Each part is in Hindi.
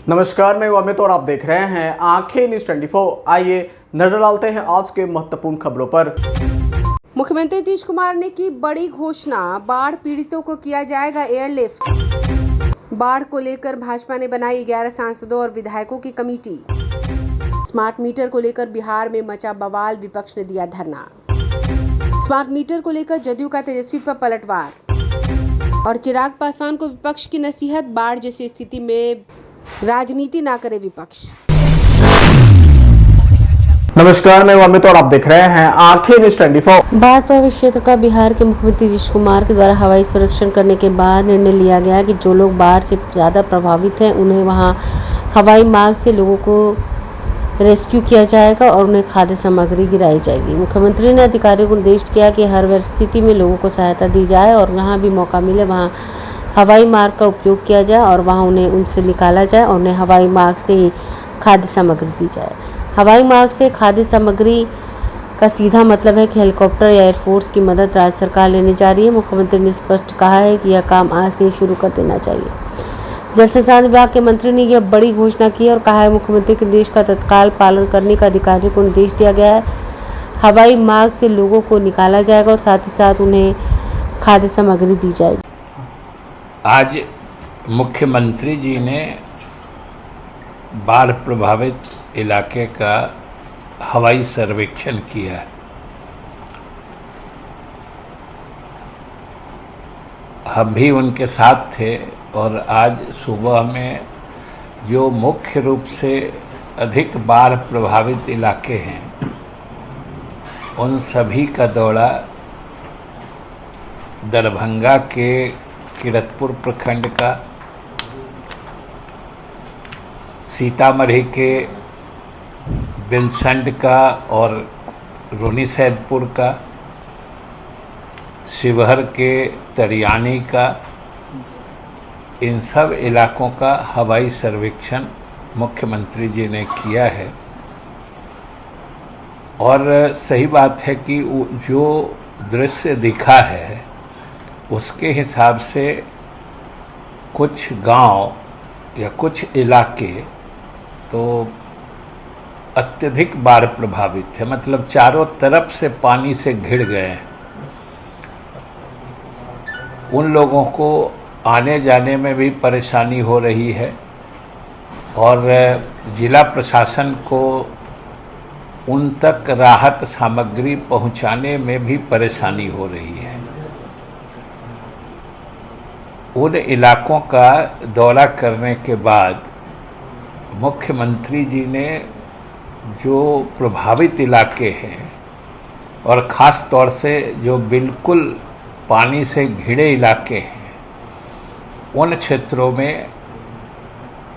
नमस्कार, मैं अमित और आप देख रहे हैं आंखें न्यूज 24। आइए नजर डालते हैं आज के महत्वपूर्ण खबरों पर। मुख्यमंत्री नीतीश कुमार ने की बड़ी घोषणा, बाढ़ पीड़ितों को किया जाएगा एयरलिफ्ट। बाढ़ को लेकर भाजपा ने बनाई 11 सांसदों और विधायकों की कमेटी। स्मार्ट मीटर को लेकर बिहार में मचा बवाल, विपक्ष ने दिया धरना। स्मार्ट मीटर को लेकर जदयू का तेजस्वी पर पलटवार और चिराग पासवान को विपक्ष की नसीहत, बाढ़ जैसी स्थिति में राजनीति ना करे विपक्ष। नमस्कार, मैं अमित और आप देख रहे हैं आंखें न्यूज 24। बाढ़ प्रभावित क्षेत्र का बिहार के मुख्यमंत्री नीतीश कुमार के द्वारा हवाई सर्वेक्षण करने के बाद निर्णय लिया गया कि जो लोग बाढ़ से ज़्यादा प्रभावित हैं उन्हें वहां हवाई मार्ग से लोगों को रेस्क्यू किया जाएगा और उन्हें खाद्य सामग्री गिराई जाएगी। मुख्यमंत्री ने अधिकारियों को निर्देश किया कि हर परिस्थिति में लोगों को सहायता दी जाए और जहाँ भी मौका मिले वहाँ हवाई मार्ग का उपयोग किया जाए और वहाँ उन्हें उनसे निकाला जाए और उन्हें हवाई मार्ग से ही खाद्य सामग्री दी जाए। हवाई मार्ग से खाद्य सामग्री का सीधा मतलब है कि हेलीकॉप्टर या एयरफोर्स की मदद राज्य सरकार लेने जा रही है। मुख्यमंत्री ने स्पष्ट कहा है कि यह काम आज से शुरू कर देना चाहिए। जल संसाधन विभाग के मंत्री ने यह बड़ी घोषणा की और कहा है मुख्यमंत्री के निर्देश का तत्काल पालन करने का अधिकारियों को निर्देश दिया गया है। हवाई मार्ग से लोगों को निकाला जाएगा और साथ ही साथ उन्हें खाद्य सामग्री दी जाएगी। आज मुख्यमंत्री जी ने बाढ़ प्रभावित इलाके का हवाई सर्वेक्षण किया। हम भी उनके साथ थे और आज सुबह में जो मुख्य रूप से अधिक बाढ़ प्रभावित इलाके हैं उन सभी का दौरा दरभंगा के किरतपुर प्रखंड का, सीतामढ़ी के बिलसंड का और रुनीसैदपुर का, शिवहर के तरियानी का, इन सब इलाकों का हवाई सर्वेक्षण मुख्यमंत्री जी ने किया है। और सही बात है कि जो दृश्य दिखा है उसके हिसाब से कुछ गांव या कुछ इलाके तो अत्यधिक बाढ़ प्रभावित है, मतलब चारों तरफ से पानी से घिर गए हैं। उन लोगों को आने जाने में भी परेशानी हो रही है और जिला प्रशासन को उन तक राहत सामग्री पहुंचाने में भी परेशानी हो रही है। उन इलाकों का दौरा करने के बाद मुख्यमंत्री जी ने जो प्रभावित इलाके हैं और ख़ास तौर से जो बिल्कुल पानी से घिरे इलाके हैं उन क्षेत्रों में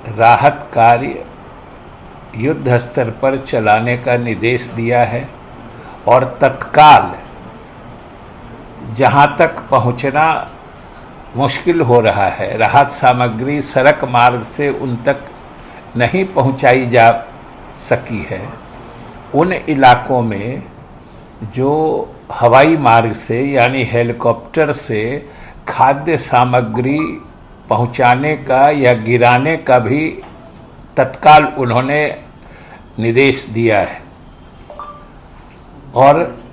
राहत कार्य युद्ध स्तर पर चलाने का निर्देश दिया है और तत्काल जहां तक पहुंचना मुश्किल हो रहा है, राहत सामग्री सड़क मार्ग से उन तक नहीं पहुंचाई जा सकी है, उन इलाकों में जो हवाई मार्ग से यानी हेलीकॉप्टर से खाद्य सामग्री पहुंचाने का या गिराने का भी तत्काल उन्होंने निर्देश दिया है। और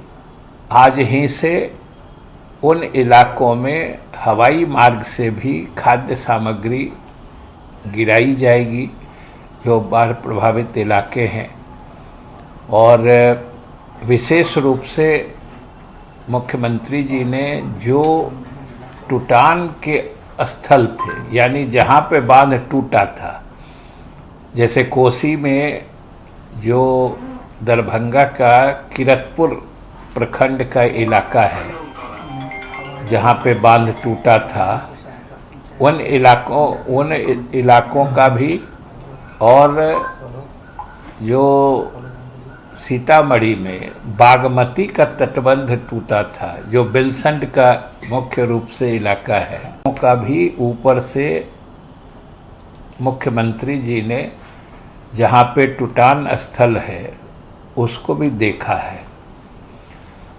आज ही से उन इलाकों में हवाई मार्ग से भी खाद्य सामग्री गिराई जाएगी जो बाढ़ प्रभावित इलाके हैं। और विशेष रूप से मुख्यमंत्री जी ने जो टूटान के स्थल थे यानी जहाँ पे बांध टूटा था, जैसे कोसी में जो दरभंगा का किरतपुर प्रखंड का इलाका है जहाँ पे बांध टूटा था, उन इलाकों का भी, और जो सीतामढ़ी में बागमती का तटबंध टूटा था जो बिलसंड का मुख्य रूप से इलाका है, उनका भी ऊपर से मुख्यमंत्री जी ने जहाँ पे टूटान स्थल है उसको भी देखा है।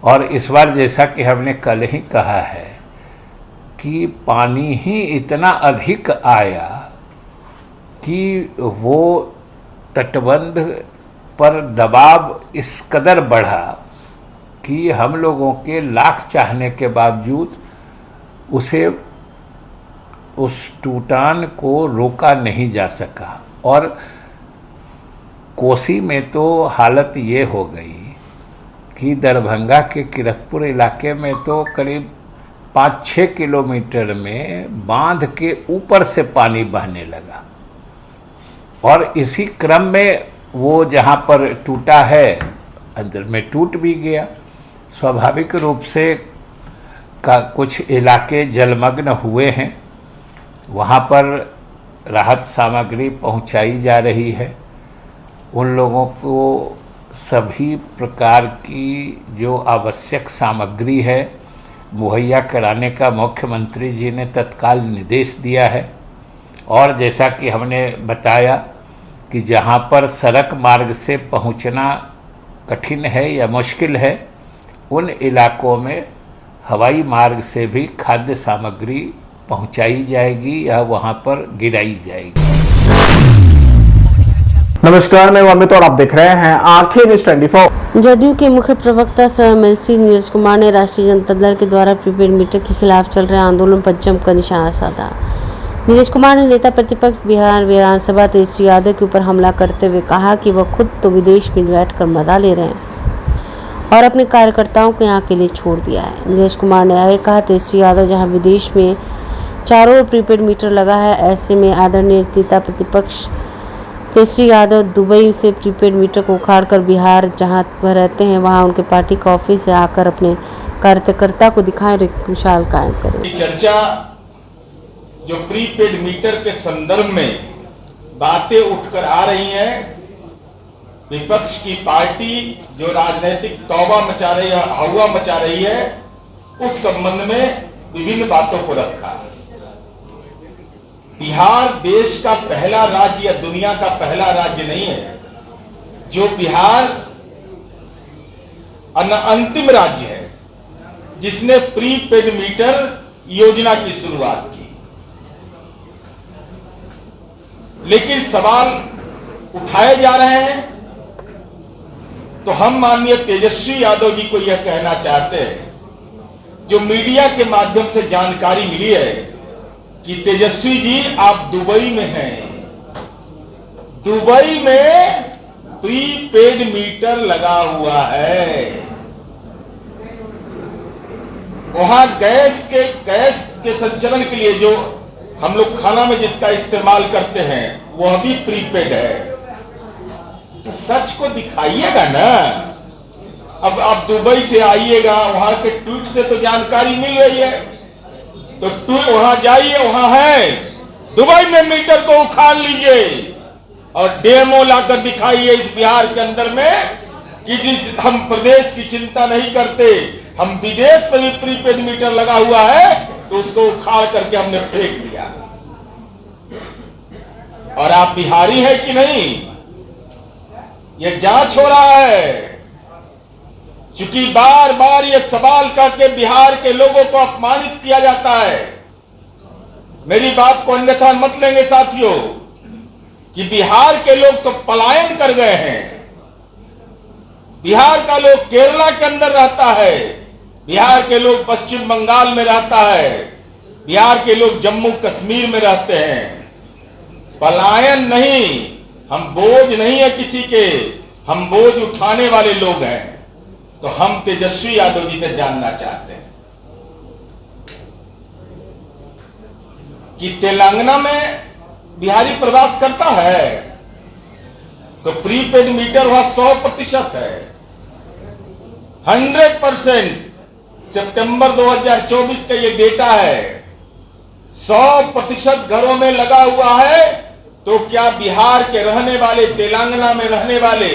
और इस बार जैसा कि हमने कल ही कहा है कि पानी ही इतना अधिक आया कि वो तटबंध पर दबाव इस कदर बढ़ा कि हम लोगों के लाख चाहने के बावजूद उसे उस टूटान को रोका नहीं जा सका। और कोसी में तो हालत ये हो गई कि दरभंगा के किरतपुर इलाके में तो करीब 5-6 किलोमीटर में बांध के ऊपर से पानी बहने लगा। और इसी क्रम में वो जहाँ पर टूटा है अंदर में टूट भी गया। स्वाभाविक रूप से का कुछ इलाके जलमग्न हुए हैं, वहाँ पर राहत सामग्री पहुँचाई जा रही है। उन लोगों को सभी प्रकार की जो आवश्यक सामग्री है मुहैया कराने का मुख्यमंत्री जी ने तत्काल निर्देश दिया है। और जैसा कि हमने बताया कि जहाँ पर सड़क मार्ग से पहुँचना कठिन है या मुश्किल है, उन इलाकों में हवाई मार्ग से भी खाद्य सामग्री पहुँचाई जाएगी या वहाँ पर गिराई जाएगी। नमस्कार, मैं अमित और आप देख रहे हैं आंखें न्यूज़ 24। जदयू के मुख्य प्रवक्ता सह एमएलसी नीरज कुमार ने राष्ट्रीय जनता दल के द्वारा प्रीपेड मीटर के खिलाफ चल रहे आंदोलन पर जमकर निशाना साधा। नीरज कुमार ने नेता प्रतिपक्ष बिहार विधानसभा तेजस्वी यादव के ऊपर हमला करते हुए कहा कि वह खुद तो विदेश में बैठकर मजा ले रहे हैं और अपने कार्यकर्ताओं को यहाँ के लिए छोड़ दिया है। नीरज कुमार ने आगे कहा, तेजस्वी यादव जहाँ विदेश में चारों ओर प्रीपेड मीटर लगा है, ऐसे में आदरणीय नेता प्रतिपक्ष तेजस्वी यादव दुबई से प्रीपेड मीटर को उखाड़कर बिहार जहां वह रहते हैं वहां उनके पार्टी का ऑफिस से आकर अपने कार्यकर्ता को दिखाएं और एक मिसाल कायम करें। चर्चा जो प्रीपेड मीटर के संदर्भ में बातें उठकर आ रही हैं, विपक्ष की पार्टी जो राजनीतिक तौबा मचा रही है, हवा मचा रही है, उस संबंध में विभिन्न बातों को रखा। बिहार देश का पहला राज्य या दुनिया का पहला राज्य नहीं है। जो बिहार अंतिम राज्य है जिसने प्रीपेड मीटर योजना की शुरुआत की। लेकिन सवाल उठाए जा रहे हैं तो हम माननीय तेजस्वी यादव जी को यह कहना चाहते हैं, जो मीडिया के माध्यम से जानकारी मिली है कि तेजस्वी जी आप दुबई में हैं। दुबई में प्रीपेड मीटर लगा हुआ है। वहां गैस के संचालन के लिए जो हम लोग खाना में जिसका इस्तेमाल करते हैं वह भी प्रीपेड है। तो सच को दिखाइएगा ना। अब आप दुबई से आइएगा, वहां के ट्वीट से तो जानकारी मिल रही है, तो वहां जाइए, वहां है दुबई में मीटर को उखाड़ लीजिए और डेमो लाकर दिखाइए इस बिहार के अंदर में कि जिस हम प्रदेश की चिंता नहीं करते, हम विदेश में भी प्रीपेड मीटर लगा हुआ है तो उसको उखाड़ करके हमने फेंक दिया। और आप बिहारी है कि नहीं, यह जांच हो रहा है। चूंकि बार बार ये सवाल करके बिहार के लोगों को अपमानित किया जाता है। मेरी बात को अन्यथा मत लेंगे साथियों कि बिहार के लोग तो पलायन कर गए हैं। बिहार का लोग केरला के अंदर रहता है, बिहार के लोग पश्चिम बंगाल में रहता है, बिहार के लोग जम्मू कश्मीर में रहते हैं। पलायन नहीं, हम बोझ नहीं है किसी के, हम बोझ उठाने वाले लोग हैं। तो हम तेजस्वी यादव जी से जानना चाहते हैं कि तेलंगाना में बिहारी प्रवास करता है तो प्रीपेड मीटर वहां 100% है, 100%। सितंबर 2024 का ये डेटा है। 100% घरों में लगा हुआ है। तो क्या बिहार के रहने वाले, तेलंगाना में रहने वाले,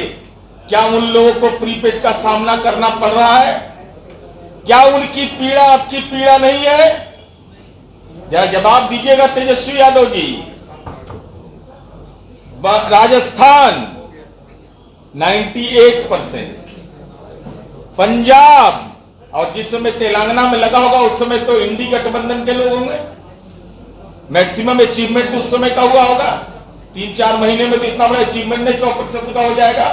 क्या उन लोगों को प्रीपेड का सामना करना पड़ रहा है? क्या उनकी पीड़ा आपकी पीड़ा नहीं है? जरा जवाब दीजिएगा तेजस्वी यादव जी। राजस्थान 98%, पंजाब, और जिस समय तेलंगाना में लगा होगा उस समय तो इंडी गठबंधन के लोग होंगे। मैक्सिमम अचीवमेंट उस समय का हुआ होगा। 3-4 महीने में तो इतना बड़ा अचीवमेंट नहीं 100% का हो जाएगा।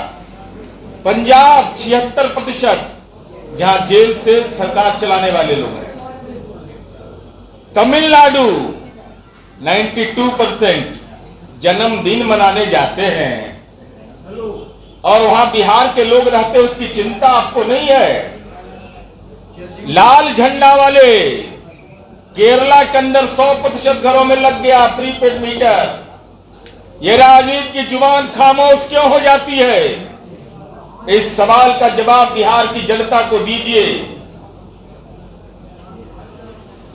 पंजाब 76%, जहां जेल से सरकार चलाने वाले लोग हैं। तमिलनाडु 92% जन्मदिन मनाने जाते हैं, और वहां बिहार के लोग रहते, उसकी चिंता आपको नहीं है। लाल झंडा वाले केरला के अंदर 100% घरों में लग गया प्रीपेड मीटर। ये राजनीति की जुबान खामोश क्यों हो जाती है? इस सवाल का जवाब बिहार की जनता को दीजिए।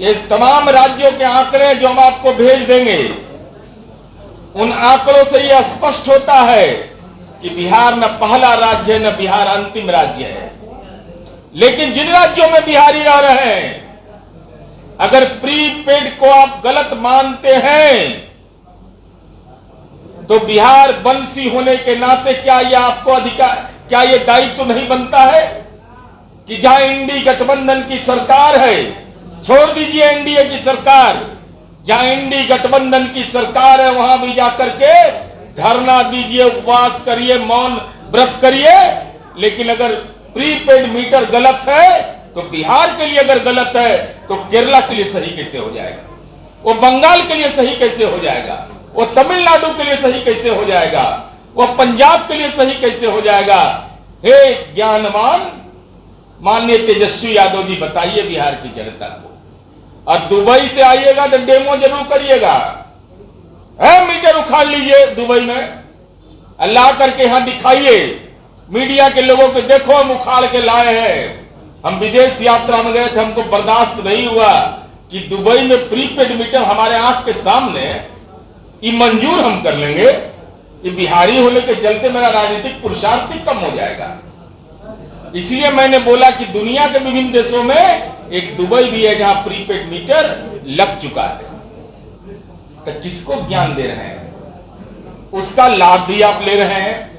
ये तमाम राज्यों के आंकड़े जो हम आपको भेज देंगे, उन आंकड़ों से यह स्पष्ट होता है कि बिहार न पहला राज्य है, न बिहार अंतिम राज्य है। लेकिन जिन राज्यों में बिहारी रह रहे हैं, अगर प्रीपेड को आप गलत मानते हैं, तो बिहार बंसी होने के नाते क्या यह आपको अधिकार, क्या यह दायित्व तो नहीं बनता है कि जहां इंडी गठबंधन की सरकार है, छोड़ दीजिए एनडीए की सरकार, जहां इंडी गठबंधन की सरकार है वहां भी जाकर के धरना दीजिए, उपवास करिए, मौन व्रत करिए। लेकिन अगर प्रीपेड मीटर गलत है तो बिहार के लिए अगर गलत है तो केरला के लिए सही कैसे हो जाएगा? वो बंगाल के लिए सही कैसे हो जाएगा? वो तमिलनाडु के लिए सही कैसे हो जाएगा? वो पंजाब के लिए सही कैसे हो जाएगा? हे ज्ञानवान माननीय तेजस्वी यादव जी, बताइए बिहार की जनता को। और दुबई से आइएगा तो डेमो जरूर करिएगा, है मीटर उखाड़ लीजिए दुबई में, अल्लाह करके यहां दिखाइए मीडिया के लोगों को, देखो हम उखाड़ के लाए हैं। हम विदेश यात्रा में गए थे, हमको बर्दाश्त नहीं हुआ कि दुबई में प्रीपेड मीटर हमारे आंख के सामने, ये मंजूर हम कर लेंगे। ये बिहारी होने के चलते मेरा राजनीतिक पुरुषार्थ कम हो जाएगा। इसलिए मैंने बोला कि दुनिया के विभिन्न देशों में एक दुबई भी है जहां प्रीपेड मीटर लग चुका है। तो किसको ज्ञान दे रहे हैं? उसका लाभ भी आप ले रहे हैं।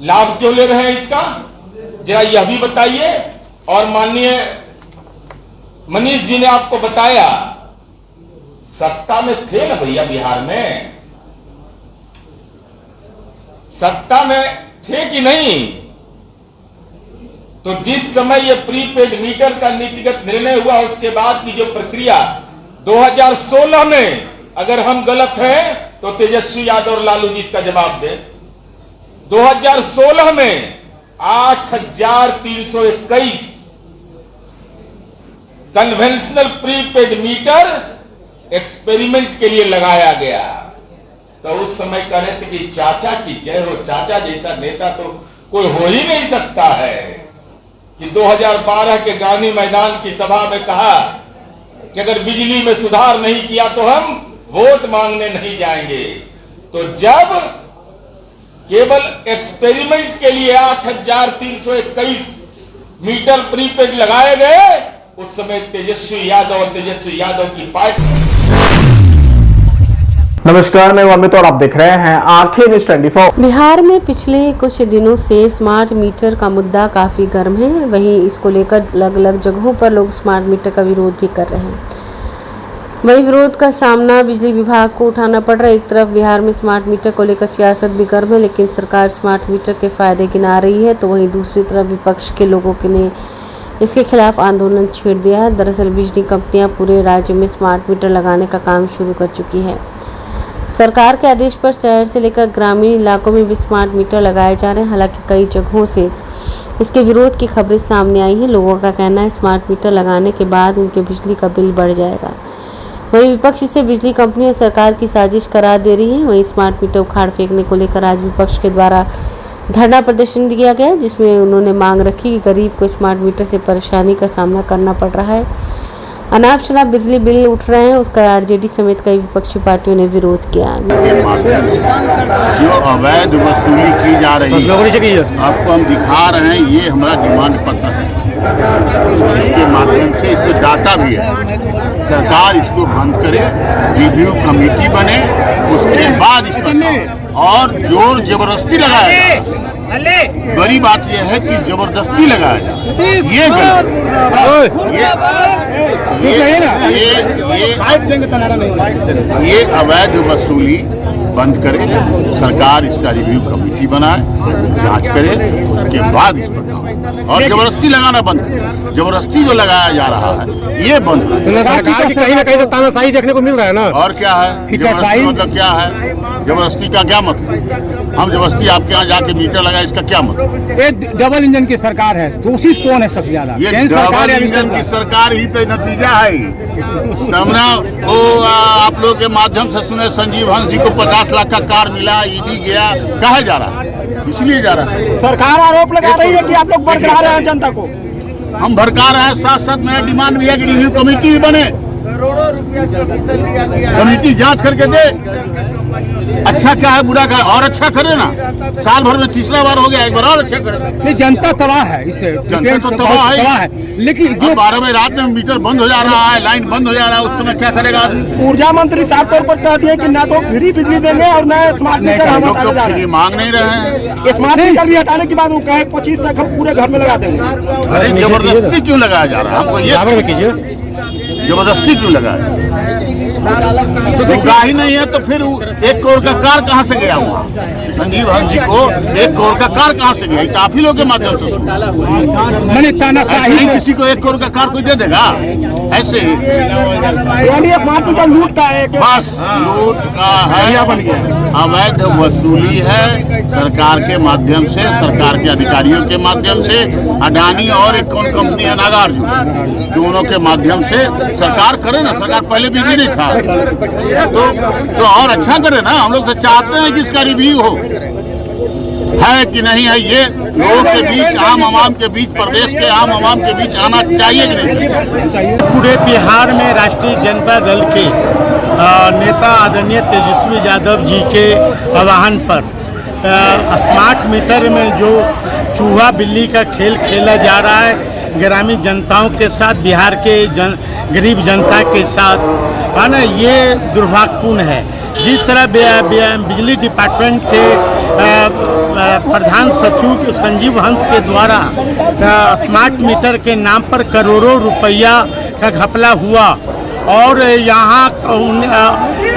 लाभ क्यों ले रहे हैं इसका, जरा यह भी बताइए। और माननीय मनीष जी ने आपको बताया, सत्ता में थे ना भैया बिहार में, सत्ता में थे कि नहीं? तो जिस समय यह प्रीपेड मीटर का नीतिगत निर्णय हुआ, उसके बाद की जो प्रक्रिया 2016 में, अगर हम गलत हैं तो तेजस्वी यादव और लालू जी इसका जवाब दें। 2016 में 8321 कन्वेंशनल प्रीपेड मीटर एक्सपेरिमेंट के लिए लगाया गया। तो उस समय कह रहे थे कि चाचा की जय हो, चाचा जैसा नेता तो कोई हो ही नहीं सकता है। कि 2012 के गांधी मैदान की सभा में कहा कि अगर बिजली में सुधार नहीं किया तो हम वोट मांगने नहीं जाएंगे। तो जब केवल एक्सपेरिमेंट के लिए 8321 मीटर प्रीपेड लगाए गए, उस समय तेजस्वी यादव की पार्टी। नमस्कार, मैं अमित और आप देख रहे हैं आंखें न्यूज़ 24। बिहार में पिछले कुछ दिनों से स्मार्ट मीटर का मुद्दा काफ़ी गर्म है। वहीं इसको लेकर अलग अलग जगहों पर लोग स्मार्ट मीटर का विरोध भी कर रहे हैं। वहीं विरोध का सामना बिजली विभाग को उठाना पड़ रहा है। एक तरफ बिहार में स्मार्ट मीटर को लेकर सियासत भी गर्म है, लेकिन सरकार स्मार्ट मीटर के फायदे गिना रही है, तो वहीं दूसरी तरफ विपक्ष के लोगों ने इसके खिलाफ आंदोलन छेड़ दिया है। दरअसल बिजली कंपनियां पूरे राज्य में स्मार्ट मीटर लगाने का काम शुरू कर चुकी है। सरकार के आदेश पर शहर से लेकर ग्रामीण इलाकों में भी स्मार्ट मीटर लगाए जा रहे हैं। हालांकि कई जगहों से इसके विरोध की खबरें सामने आई हैं। लोगों का कहना है स्मार्ट मीटर लगाने के बाद उनके बिजली का बिल बढ़ जाएगा। वहीं विपक्ष इसे बिजली कंपनियां सरकार की साजिश करार दे रही है। वहीं स्मार्ट मीटर उखाड़ फेंकने को लेकर आज विपक्ष के द्वारा धरना प्रदर्शन दिया गया, जिसमें उन्होंने मांग रखी कि गरीब को स्मार्ट मीटर से परेशानी का सामना करना पड़ रहा है। अनाप शनाप बिजली बिल उठ रहे हैं, उसका आरजेडी समेत कई विपक्षी पार्टियों ने विरोध किया। जो अवैध वसूली की जा रही है, आपको हम दिखा रहे हैं, ये हमारा डिमांड पत्र है। इसके माध्यम से इसमें डाटा भी है। सरकार इसको बंद करे, रिव्यू कमेटी बने, उसके बाद इस पर और जोर जबरदस्ती लगाया जाए। बड़ी बात यह है कि जबरदस्ती लगाया जाए, ये गलत। ये अवैध वसूली बंद करे, सरकार इसका रिव्यू कमेटी बनाए, जांच करे, उसके बाद इस पर काम। और जबरदस्ती लगाना बंद करे, जबरदस्ती जो लगाया जा रहा है ये बंद करे। सरकार की कहीं ना कहीं तो तानाशाही देखने को मिल रहा है ना। और क्या है जबरदस्ती, मतलब क्या है जबरदस्ती का क्या मतलब? हम जबरदस्ती आपके यहाँ जाके मीटर लगाए, इसका क्या मतलब? ये डबल इंजन की सरकार है, दोषी कौन है सबसे ज्यादा? ये डबल इंजन की सरकार ही तो नतीजा है। तमना वो आप लोगों के माध्यम से सुने, संजीव हंस जी को 50 लाख का कार मिला, ईडी गया, कहा जा रहा है? इसलिए जा रहा है। सरकार आरोप लगा रही है कि आप लोग भड़का रहे हैं जनता को। हम भड़का रहे हैं, साथ साथ मेरा डिमांड भी है कि रिव्यू कमेटी भी बने, कमेटी जांच करके दे अच्छा क्या है बुरा क्या है, और अच्छा करे ना। साल भर में तीसरा बार हो गया, एक बार और अच्छा करे। नहीं, जनता तबाह है इससे, जनता तो तबाह है, लेकिन जो 12 बजे रात में मीटर बंद हो जा रहा है, लाइन बंद हो जा रहा है, उस समय क्या करेगा आदमी? ऊर्जा मंत्री साफ तौर पर कहती है कि ना तो फ्री बिजली देंगे और ना स्मार्ट मीटर हम लोग तो फ्री मांग नहीं रहे हैं। स्मार्ट मीटर भी हटाने के बाद वो कहे 25 तक हम पूरे घर में लगा देंगे। अरे जबरदस्ती क्यों लगाया जा रहा है? हमको ये जबरदस्ती क्यों लगाया? ही नहीं है तो फिर 1 करोड़ का कार कहाँ से गया हुआ? संजीव हंस जी को 1 करोड़ का कार कहाँ से गया? आप ही लोग के माध्यम से सुना। नहीं, किसी को 1 करोड़ का कार कोई दे देगा ऐसे ही? स्मार्ट मीटर लूट का है, बस लूट का है, बन गया। अवैध वसूली है सरकार के माध्यम से, सरकार के अधिकारियों के माध्यम से, अडानी और एक कौन कंपनी है नागार्जुन, दोनों के माध्यम से सरकार करे ना। सरकार पहले बिजली नहीं था तो और अच्छा करे ना। हम लोग तो चाहते हैं कि इसका रिव्यू हो, है कि नहीं है, ये लोगों के बीच, आम आवाम के बीच, प्रदेश के आम आवाम के बीच आना चाहिए कि नहीं? पूरे बिहार में राष्ट्रीय जनता दल के नेता आदरणीय तेजस्वी यादव जी के आह्वान पर स्मार्ट मीटर में जो चूहा बिल्ली का खेल खेला जा रहा है ग्रामीण जनताओं के साथ, बिहार के गरीब जनता के साथ, है ना, ये दुर्भाग्यपूर्ण है। जिस तरह बिजली डिपार्टमेंट के प्रधान सचिव संजीव हंस के द्वारा स्मार्ट मीटर के नाम पर करोड़ों रुपया का घपला हुआ और यहाँ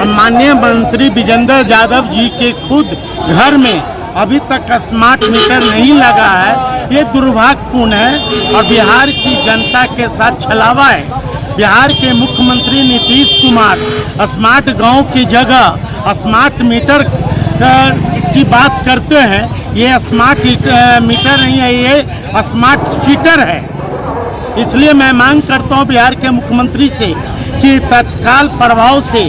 माननीय मंत्री विजेंद्र यादव जी के खुद घर में अभी तक स्मार्ट मीटर नहीं लगा है, ये दुर्भाग्यपूर्ण है और बिहार की जनता के साथ छलावा है। बिहार के मुख्यमंत्री नीतीश कुमार स्मार्ट गांव की जगह स्मार्ट मीटर की बात करते हैं। ये स्मार्ट मीटर नहीं है, ये स्मार्ट चीटर है। इसलिए मैं मांग करता हूं बिहार के मुख्यमंत्री से कि तत्काल प्रभाव से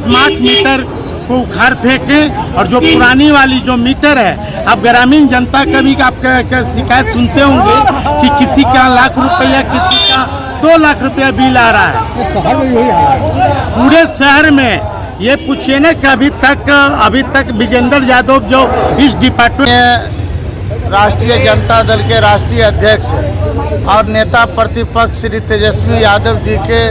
स्मार्ट मीटर को उखाड़ फेंकें और जो पुरानी वाली जो मीटर है, अब ग्रामीण जनता का भी आप शिकायत सुनते होंगे कि किसी का लाख रुपया, किसी का 2 लाख रुपया बिल आ रहा है। शहर में यही हाल है, पूरे शहर में। ये पूछिए ना कि अभी तक विजेंद्र यादव जो इस डिपार्टमेंट राष्ट्रीय जनता दल के राष्ट्रीय अध्यक्ष और नेता प्रतिपक्ष श्री तेजस्वी यादव जी के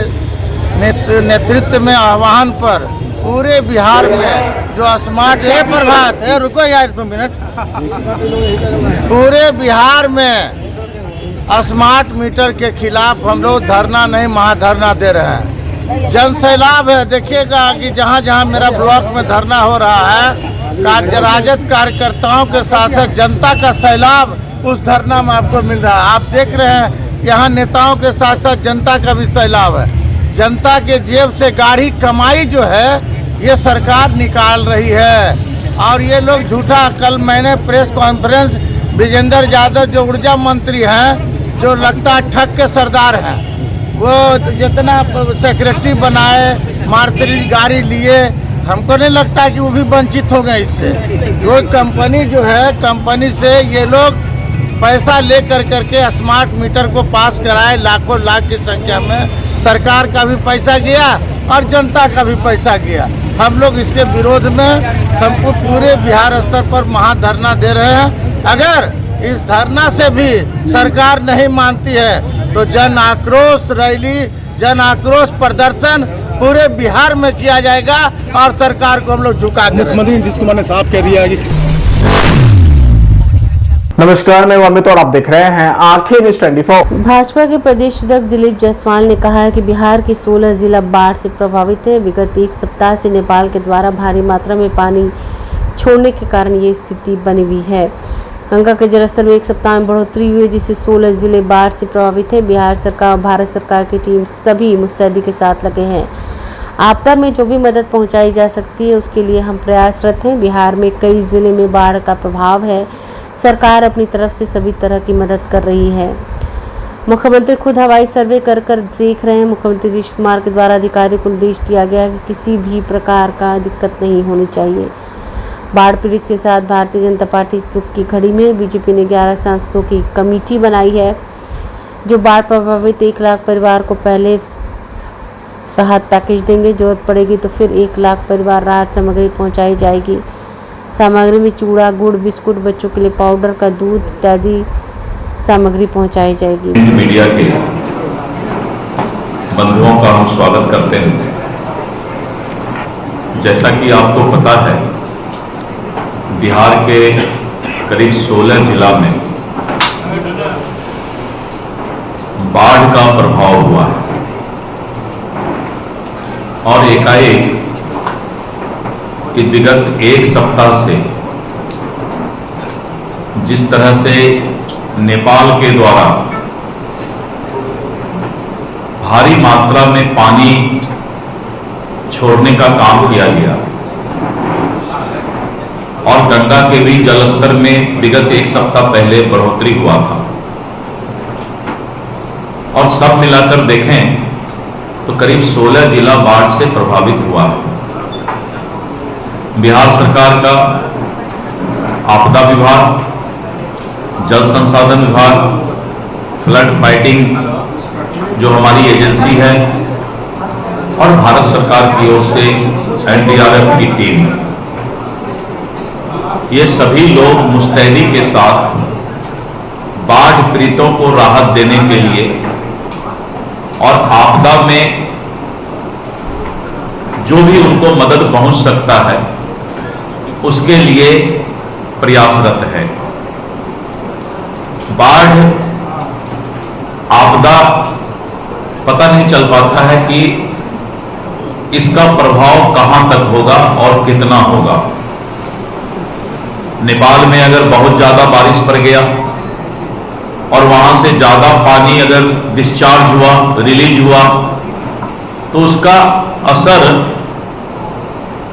नेतृत्व में आह्वान पर पूरे बिहार में जो स्मार्ट प्रभात है, रुको यार 2 मिनट, पूरे बिहार में स्मार्ट मीटर के खिलाफ हम लोग धरना नहीं महाधरना दे रहे हैं। जन सैलाब है, देखिएगा कि जहाँ जहाँ मेरा ब्लॉक में धरना हो रहा है, राजद कार्यकर्ताओं के साथ साथ जनता का सैलाब उस धरना में आपको मिल रहा है। आप देख रहे हैं यहाँ नेताओं के साथ साथ जनता का भी सैलाब है। जनता के जेब से गाढ़ी कमाई जो है ये सरकार निकाल रही है और ये लोग झूठा। कल मैंने प्रेस कॉन्फ्रेंस विजेंद्र यादव जो ऊर्जा मंत्री हैं, जो लगता है ठग के सरदार हैं, वो जितना सेक्रेटरी बनाए, मार्सिडीज गाड़ी लिए, हमको नहीं लगता कि वो भी वंचित हो गए इससे। रोज कंपनी जो है, कंपनी से ये लोग पैसा ले करके स्मार्ट मीटर को पास कराए, लाखों लाख की संख्या में। सरकार का भी पैसा गया और जनता का भी पैसा गया। हम लोग इसके विरोध में संपूर्ण पूरे बिहार स्तर पर महाधरना दे रहे हैं। अगर इस धरना से भी सरकार नहीं मानती है तो जन आक्रोश रैली, जन आक्रोश प्रदर्शन पूरे बिहार में किया जाएगा और सरकार को हम लोग झुका देंगे। मुख्यमंत्री नीतीश कुमार ने साफ कह दिया है कि नमस्कार, मैं अमित और आप देख रहे हैं आंखें न्यूज़ 24। भाजपा के प्रदेश अध्यक्ष दिलीप जायसवाल ने कहा है कि बिहार के 16 जिला बाढ़ से प्रभावित हैं। विगत एक सप्ताह से नेपाल के द्वारा भारी मात्रा में पानी छोड़ने के कारण ये स्थिति बनी हुई है। गंगा के जलस्तर में एक सप्ताह में बढ़ोतरी हुई है, जिससे 16 जिले बाढ़ से प्रभावित हैं। बिहार सरकार और भारत सरकार की टीम सभी मुस्तैदी के साथ लगे हैं। आपदा में जो भी मदद पहुंचाई जा सकती है उसके लिए हम प्रयासरत हैं। बिहार में कई जिले में बाढ़ का प्रभाव है। सरकार अपनी तरफ से सभी तरह की मदद कर रही है। मुख्यमंत्री खुद हवाई सर्वे कर देख रहे हैं। मुख्यमंत्री नीतीश कुमार के द्वारा अधिकारियों को निर्देश दिया गया है कि किसी भी प्रकार का दिक्कत नहीं होनी चाहिए। बाढ़ पीड़ित के साथ भारतीय जनता पार्टी दुख की घड़ी में बीजेपी ने 11 सांसदों की कमेटी बनाई है, जो बाढ़ प्रभावित 1 लाख परिवार को पहले राहत पैकेज देंगे। जरूरत पड़ेगी तो फिर 1 लाख परिवार राहत सामग्री पहुंचाई जाएगी। सामग्री में चूड़ा, गुड़, बिस्कुट, बच्चों के लिए पाउडर का दूध इत्यादि सामग्री पहुंचाई जाएगी। मीडिया के बंधुओं का हम स्वागत करते हैं। जैसा कि आपको पता है, बिहार के करीब 16 जिला में बाढ़ का प्रभाव हुआ है और एकाएक कि विगत एक सप्ताह से जिस तरह से नेपाल के द्वारा भारी मात्रा में पानी छोड़ने का काम किया गया और गंगा के भी जलस्तर में विगत एक सप्ताह पहले बढ़ोतरी हुआ था और सब मिलाकर देखें तो करीब 16 जिला बाढ़ से प्रभावित हुआ है। बिहार सरकार का आपदा विभाग, जल संसाधन विभाग, फ्लड फाइटिंग जो हमारी एजेंसी है और भारत सरकार की ओर से एनडीआरएफ की टीम, ये सभी लोग मुस्तैदी के साथ बाढ़ पीड़ितों को राहत देने के लिए और आपदा में जो भी उनको मदद पहुंच सकता है उसके लिए प्रयासरत है। बाढ़ आपदा पता नहीं चल पाता है कि इसका प्रभाव कहां तक होगा और कितना होगा। नेपाल में अगर बहुत ज्यादा बारिश पड़ गया और वहां से ज्यादा पानी अगर डिस्चार्ज हुआ, रिलीज हुआ, तो उसका असर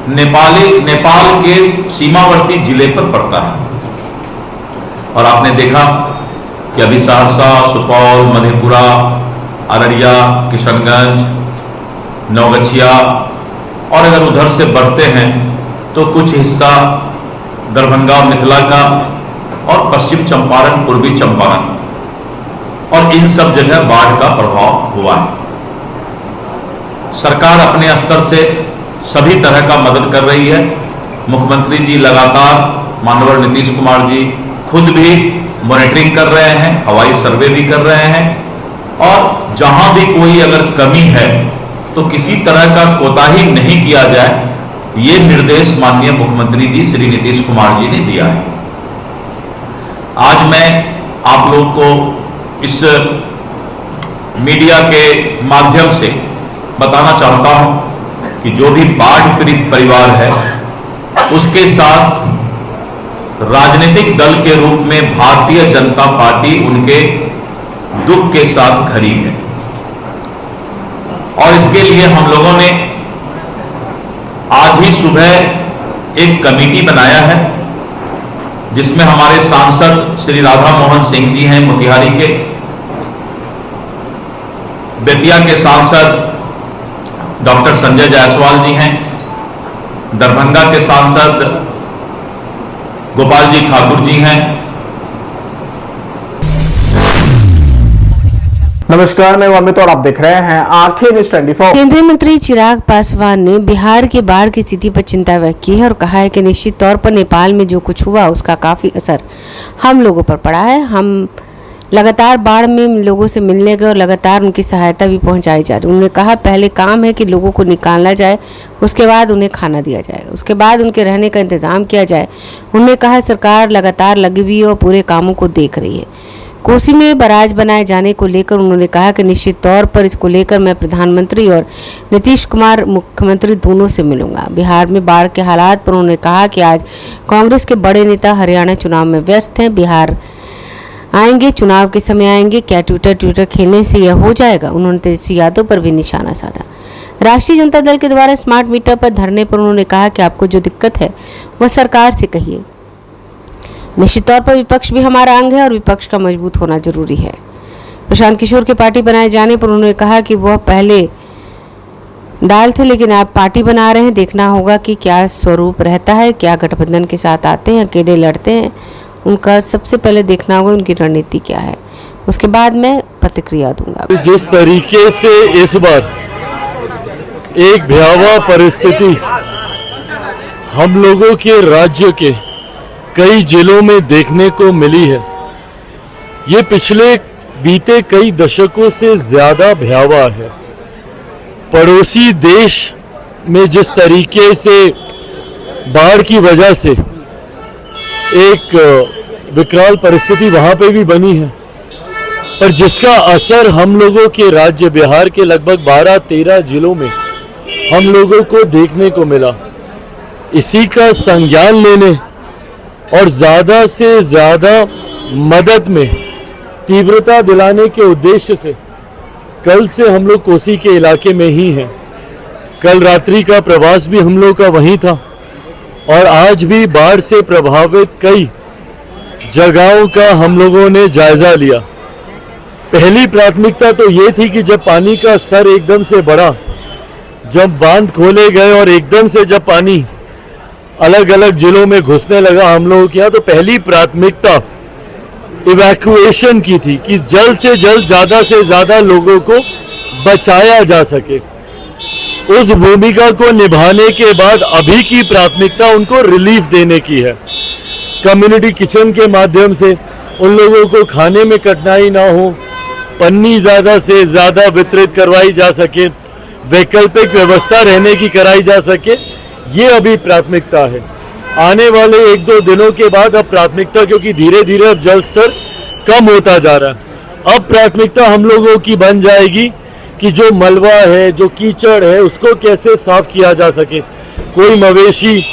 नेपाल के सीमावर्ती जिले पर पड़ता है। और आपने देखा कि अभी सहरसा, सुपौल, मधेपुरा, अररिया, किशनगंज, नवगछिया और अगर उधर से बढ़ते हैं तो कुछ हिस्सा दरभंगा, मिथिला का और पश्चिम चंपारण, पूर्वी चंपारण और इन सब जगह बाढ़ का प्रभाव हुआ है। सरकार अपने स्तर से सभी तरह का मदद कर रही है। मुख्यमंत्री जी लगातार, माननीय नीतीश कुमार जी खुद भी मॉनिटरिंग कर रहे हैं, हवाई सर्वे भी कर रहे हैं और जहां भी कोई अगर कमी है तो किसी तरह का कोताही नहीं किया जाए, ये निर्देश माननीय मुख्यमंत्री जी श्री नीतीश कुमार जी ने दिया है। आज मैं आप लोग को इस मीडिया के माध्यम से बताना चाहता हूं कि जो भी बाढ़ पीड़ित परिवार है उसके साथ राजनीतिक दल के रूप में भारतीय जनता पार्टी उनके दुख के साथ खड़ी है और इसके लिए हम लोगों ने आज ही सुबह एक कमेटी बनाया है जिसमें हमारे सांसद श्री राधा मोहन सिंह जी हैं मोतिहारी के, बेतिया के सांसद डॉक्टर संजय जायसवाल जी हैं, दरभंगा के सांसद गोपाल जी ठाकुर जी हैं। नमस्कार, मैं अमित और आप देख रहे हैं आंखें न्यूज़ 24। केंद्रीय मंत्री चिराग पासवान ने बिहार के बाढ़ की स्थिति पर चिंता व्यक्त की है और कहा है कि निश्चित तौर पर नेपाल में जो कुछ हुआ उसका काफी असर हम लोगों पर पड़ा है। हम लगातार बाढ़ में लोगों से मिलने गए और लगातार उनकी सहायता भी पहुंचाई जा रही। उन्होंने कहा पहले काम है कि लोगों को निकाला जाए, उसके बाद उन्हें खाना दिया जाएगा, उसके बाद उनके रहने का इंतजाम किया जाए। उन्होंने कहा सरकार लगातार लगी हुई है और पूरे कामों को देख रही है। कोसी में बराज बनाए जाने को लेकर उन्होंने कहा कि निश्चित तौर पर इसको लेकर मैं प्रधानमंत्री और नीतीश कुमार मुख्यमंत्री दोनों से मिलूंगा। बिहार में बाढ़ के हालात पर उन्होंने कहा कि आज कांग्रेस के बड़े नेता हरियाणा चुनाव में व्यस्त हैं, बिहार आएंगे, चुनाव के समय आएंगे, क्या ट्विटर खेलने से यह हो जाएगा। उन्होंने तेजस्वी यादव पर भी निशाना साधा। राष्ट्रीय जनता दल के द्वारा स्मार्ट मीटर पर धरने पर उन्होंने कहा कि आपको जो दिक्कत है वह सरकार से कहिए। निश्चित तौर पर विपक्ष भी हमारा अंग है और विपक्ष का मजबूत होना जरूरी है। प्रशांत किशोर के पार्टी बनाए जाने पर उन्होंने कहा कि वह पहले डाल थे लेकिन आप पार्टी बना रहे हैं, देखना होगा कि क्या स्वरूप रहता है, क्या गठबंधन के साथ आते हैं, अकेले लड़ते हैं। उनका सबसे पहले देखना होगा उनकी रणनीति क्या है, उसके बाद मैं प्रतिक्रिया दूंगा। जिस तरीके से इस बार एक भयावह परिस्थिति हम लोगों के राज्य के कई जिलों में देखने को मिली है, ये पिछले बीते कई दशकों से ज्यादा भयावह है। पड़ोसी देश में जिस तरीके से बाढ़ की वजह से एक विकराल परिस्थिति वहां पे भी बनी है, पर जिसका असर हम लोगों के राज्य बिहार के लगभग 12-13 जिलों में हम लोगों को देखने को मिला, इसी का संज्ञान लेने और ज़्यादा से ज़्यादा मदद में तीव्रता दिलाने के उद्देश्य से कल से हम लोग कोसी के इलाके में ही हैं। कल रात्रि का प्रवास भी हम लोग का वहीं था और आज भी बाढ़ से प्रभावित कई जगहों का हम लोगों ने जायजा लिया। पहली प्राथमिकता तो ये थी कि जब पानी का स्तर एकदम से बढ़ा, जब बांध खोले गए और एकदम से जब पानी अलग अलग जिलों में घुसने लगा हम लोगों के यहाँ, तो पहली प्राथमिकता इवैक्यूएशन की थी कि जल्द से जल्द ज़्यादा से ज़्यादा लोगों को बचाया जा सके। उस भूमिका को निभाने के बाद अभी की प्राथमिकता उनको रिलीफ देने की है। कम्युनिटी किचन के माध्यम से उन लोगों को खाने में कठिनाई ना हो, पन्नी ज़्यादा से ज़्यादा वितरित करवाई जा सके, वैकल्पिक व्यवस्था रहने की कराई जा सके, ये अभी प्राथमिकता है। आने वाले 1-2 दिनों के बाद अब प्राथमिकता, क्योंकि धीरे धीरे अब जल स्तर कम होता जा रहा है, अब प्राथमिकता हम लोगों की बन जाएगी कि जो मलबा है, जो कीचड़ है, उसको कैसे साफ किया जा सके। कोई मवेशी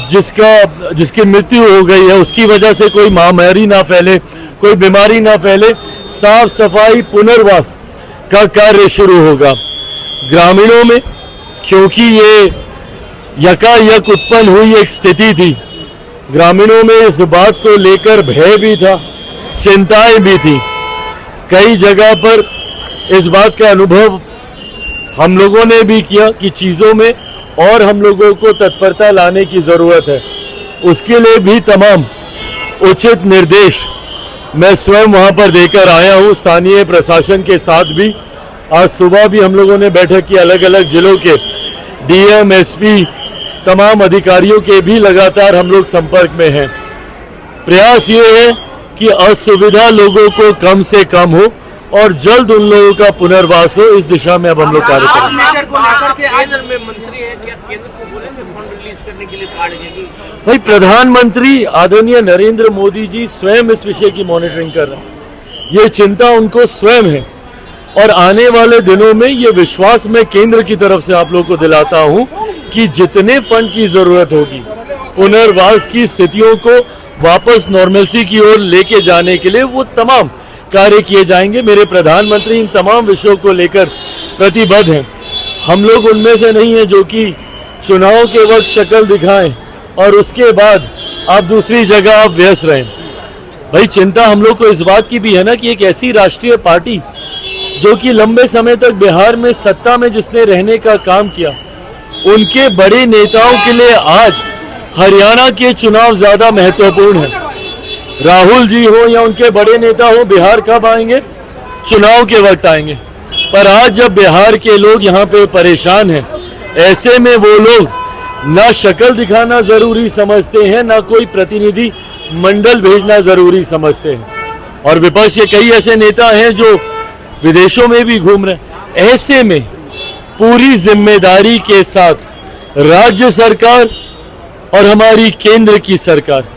जिसकी मृत्यु हो गई है, उसकी वजह से कोई महामारी ना फैले, कोई बीमारी ना फैले, साफ सफाई पुनर्वास का कार्य शुरू होगा। ग्रामीणों में, क्योंकि ये यकायक उत्पन्न हुई एक स्थिति थी, ग्रामीणों में इस बात को लेकर भय भी था, चिंताएं भी थी। कई जगह पर इस बात का अनुभव हम लोगों ने भी किया कि चीज़ों में और हम लोगों को तत्परता लाने की ज़रूरत है। उसके लिए भी तमाम उचित निर्देश मैं स्वयं वहां पर देकर आया हूं, स्थानीय प्रशासन के साथ भी। आज सुबह भी हम लोगों ने बैठक की, अलग अलग जिलों के डीएम, एसपी, तमाम अधिकारियों के भी लगातार हम लोग संपर्क में हैं। प्रयास ये है कि असुविधा लोगों को कम से कम हो और जल्द उन लोगों का पुनर्वास हो। इस दिशा में अब हम लोग कार्य करेंगे। भाई, प्रधानमंत्री आदरणीय नरेंद्र मोदी जी स्वयं इस विषय की मॉनिटरिंग कर रहे हैं। ये चिंता उनको स्वयं है और आने वाले दिनों में ये विश्वास मैं केंद्र की तरफ से आप लोगों को दिलाता हूं कि जितने फंड की जरूरत होगी, पुनर्वास की स्थितियों को वापस नॉर्मलसी की ओर लेके जाने के लिए वो तमाम कार्य किए जाएंगे। मेरे प्रधानमंत्री इन तमाम विषयों को लेकर प्रतिबद्ध हैं। हम लोग उनमें से नहीं हैं जो कि चुनाव के वक्त शक्ल दिखाएं और उसके बाद आप दूसरी जगह आप व्यस्त रहें। भाई, चिंता हम लोग को इस बात की भी है ना कि एक ऐसी राष्ट्रीय पार्टी जो कि लंबे समय तक बिहार में सत्ता में जिसने रहने का काम किया, उनके बड़े नेताओं के लिए आज हरियाणा के चुनाव ज्यादा महत्वपूर्ण है। राहुल जी हो या उनके बड़े नेता हो, बिहार कब आएंगे? चुनाव के वक्त आएंगे। पर आज जब बिहार के लोग यहाँ पे परेशान हैं, ऐसे में वो लोग ना शक्ल दिखाना जरूरी समझते हैं, ना कोई प्रतिनिधि मंडल भेजना जरूरी समझते हैं। और विपक्ष के कई ऐसे नेता हैं जो विदेशों में भी घूम रहे हैं। ऐसे में पूरी जिम्मेदारी के साथ राज्य सरकार और हमारी केंद्र की सरकार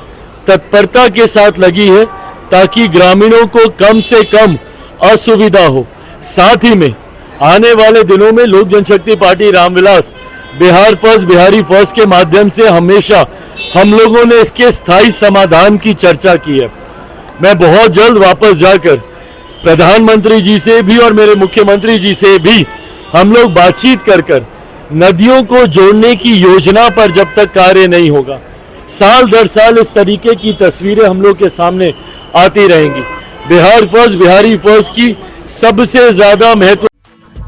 तत्परता के साथ लगी है ताकि ग्रामीणों को कम से कम असुविधा हो। साथ ही में आने वाले दिनों में Lok Janshakti Party Ramvilas Bihar first Bihari first के माध्यम से हमेशा हम लोगों ने इसके स्थायी समाधान की चर्चा की है। मैं बहुत जल्द वापस जाकर प्रधानमंत्री जी से भी और मेरे मुख्यमंत्री जी से भी हम लोग बातचीत कर नदियों को जोड़ने की योजना पर जब तक कार्य नहीं होगा, साल दर साल इस तरीके की तस्वीरें हम लोग के सामने आती रहेंगी। बिहार फर्स्ट बिहारी फर्स्ट की सबसे ज्यादा महत्व।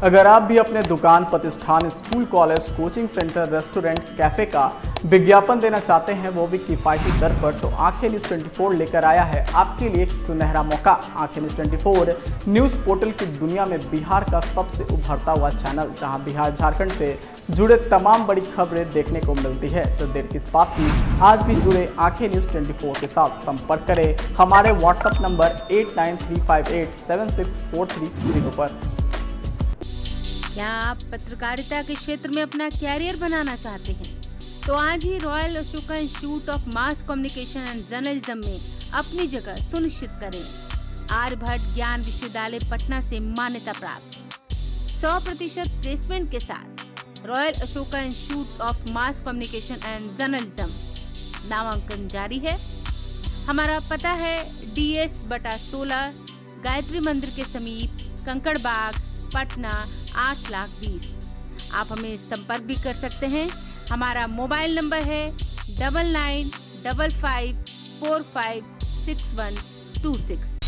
अगर आप भी अपने दुकान, प्रतिष्ठान, school, college, coaching centre, restaurant, cafe का विज्ञापन देना चाहते हैं, वो भी किफायती दर पर, तो आंखें न्यूज़ 24 लेकर आया है आपके लिए एक सुनहरा मौका। आंखें न्यूज़ 24 न्यूज़ पोर्टल की दुनिया में बिहार का सबसे उभरता हुआ चैनल, जहां बिहार झारखंड से जुड़े तमाम बड़ी खबरें देखने को मिलती है। तो देर किस बात की, आज भी जुड़े आंखें न्यूज़ 24 के साथ। संपर्क करें हमारे व्हाट्सएप नंबर 8935876430 पर। क्या आप पत्रकारिता के क्षेत्र में अपना कैरियर बनाना चाहते हैं? तो आज ही Royal Ashoka Institute of Mass Communication and Journalism में अपनी जगह सुनिश्चित करें। आर्यभट्ट ज्ञान विश्वविद्यालय पटना से मान्यता प्राप्त 100% प्लेसमेंट के साथ royal Ashoka Institute of Mass Communication and journalism नामांकन जारी है। हमारा पता है DS/16 गायत्री मंदिर के समीप, कंकड़ बाग, पटना 8,20,000। आप हमें संपर्क भी कर सकते हैं। हमारा मोबाइल नंबर है 9955456126।